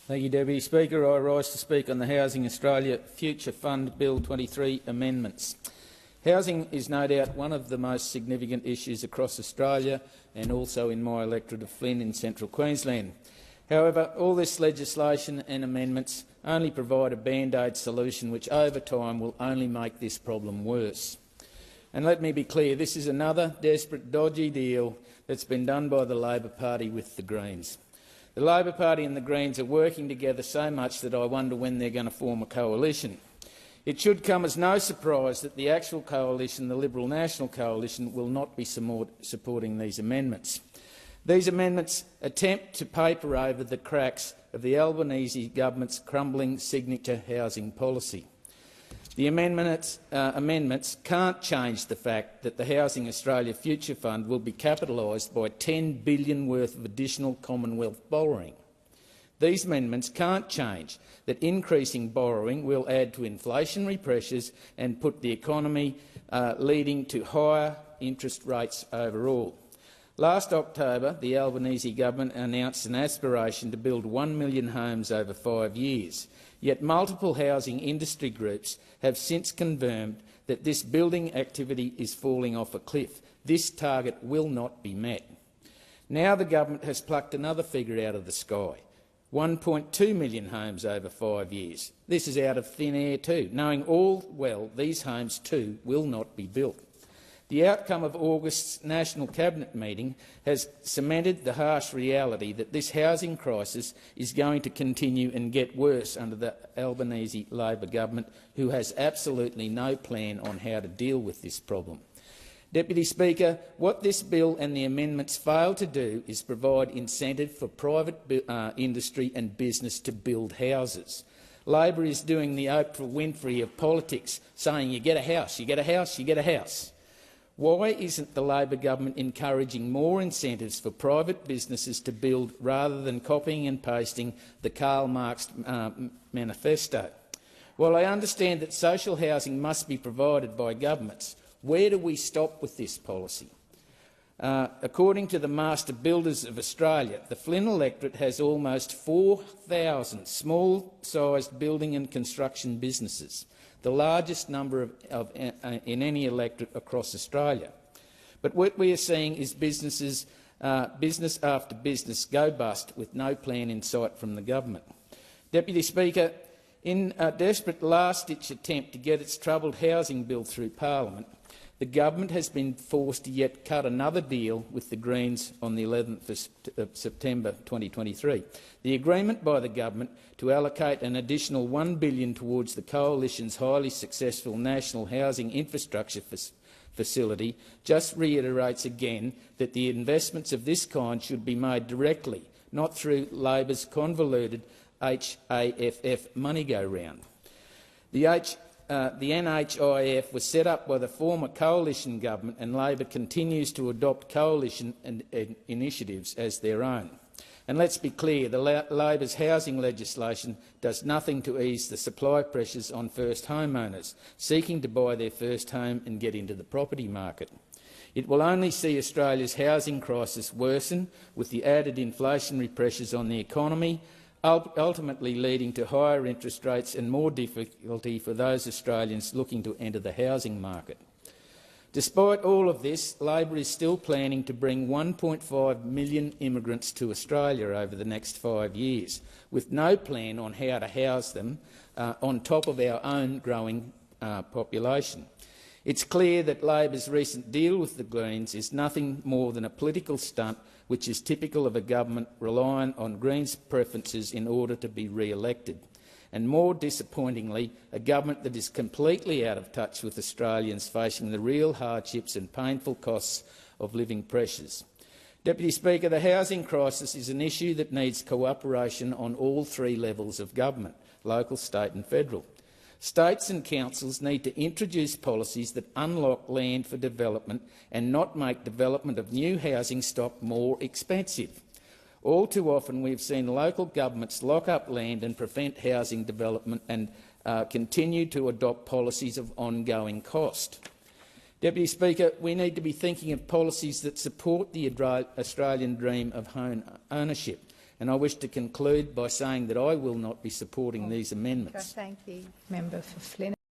Thank you, Deputy Speaker. I rise to speak on the Housing Australia Future Fund Bill 23 amendments. Housing is no doubt one of the most significant issues across Australia and also in my electorate of Flynn in central Queensland. However, all this legislation and amendments only provide a band-aid solution which over time will only make this problem worse. And let me be clear, this is another desperate, dodgy deal that's been done by the Labor Party with the Greens. The Labor Party and the Greens are working together so much that I wonder when they're going to form a coalition. It should come as no surprise that the actual coalition, the Liberal National Coalition, will not be supporting these amendments. These amendments attempt to paper over the cracks of the Albanese government's crumbling signature housing policy. The amendments can't change the fact that the Housing Australia Future Fund will be capitalised by $10 billion worth of additional Commonwealth borrowing. These amendments can't change that increasing borrowing will add to inflationary pressures and put the economy leading to higher interest rates overall. Last October, the Albanese government announced an aspiration to build 1 million homes over 5 years. Yet multiple housing industry groups have since confirmed that this building activity is falling off a cliff. This target will not be met. Now the government has plucked another figure out of the sky, 1.2 million homes over 5 years. This is out of thin air too, knowing all well these homes too will not be built. The outcome of August's National Cabinet meeting has cemented the harsh reality that this housing crisis is going to continue and get worse under the Albanese Labor government, who has absolutely no plan on how to deal with this problem. Deputy Speaker, what this bill and the amendments fail to do is provide incentive for private industry and business to build houses. Labor is doing the Oprah Winfrey of politics, saying you get a house, you get a house, you get a house. Why isn't the Labor government encouraging more incentives for private businesses to build rather than copying and pasting the Karl Marx manifesto? While I understand that social housing must be provided by governments, where do we stop with this policy? According to the Master Builders of Australia, the Flynn electorate has almost 4,000 small-sized building and construction businesses, the largest number in any electorate across Australia. But what we are seeing is business after business go bust with no plan in sight from the government. Deputy Speaker, in a desperate last-ditch attempt to get its troubled housing bill through Parliament, the government has been forced to yet cut another deal with the Greens on the 11th of September 2023. The agreement by the government to allocate an additional $1 billion towards the Coalition's highly successful National Housing Infrastructure Facility just reiterates again that the investments of this kind should be made directly, not through Labor's convoluted HAFF money-go-round. The NHIF was set up by the former coalition government, and Labor continues to adopt coalition initiatives as their own. And let's be clear, Labor's housing legislation does nothing to ease the supply pressures on first homeowners seeking to buy their first home and get into the property market. It will only see Australia's housing crisis worsen, with the added inflationary pressures on the economy, ultimately leading to higher interest rates and more difficulty for those Australians looking to enter the housing market. Despite all of this, Labor is still planning to bring 1.5 million immigrants to Australia over the next 5 years, with no plan on how to house them on top of our own growing population. It's clear that Labor's recent deal with the Greens is nothing more than a political stunt, which is typical of a government reliant on Greens' preferences in order to be re-elected, and more disappointingly, a government that is completely out of touch with Australians facing the real hardships and painful costs of living pressures. Deputy Speaker, the housing crisis is an issue that needs cooperation on all three levels of government, local, state and federal. States and councils need to introduce policies that unlock land for development and not make development of new housing stock more expensive. All too often we have seen local governments lock up land and prevent housing development and continue to adopt policies of ongoing cost. Deputy Speaker, we need to be thinking of policies that support the Australian dream of home ownership, And I wish to conclude by saying that I will not be supporting these amendments. Thank the member for Flynn.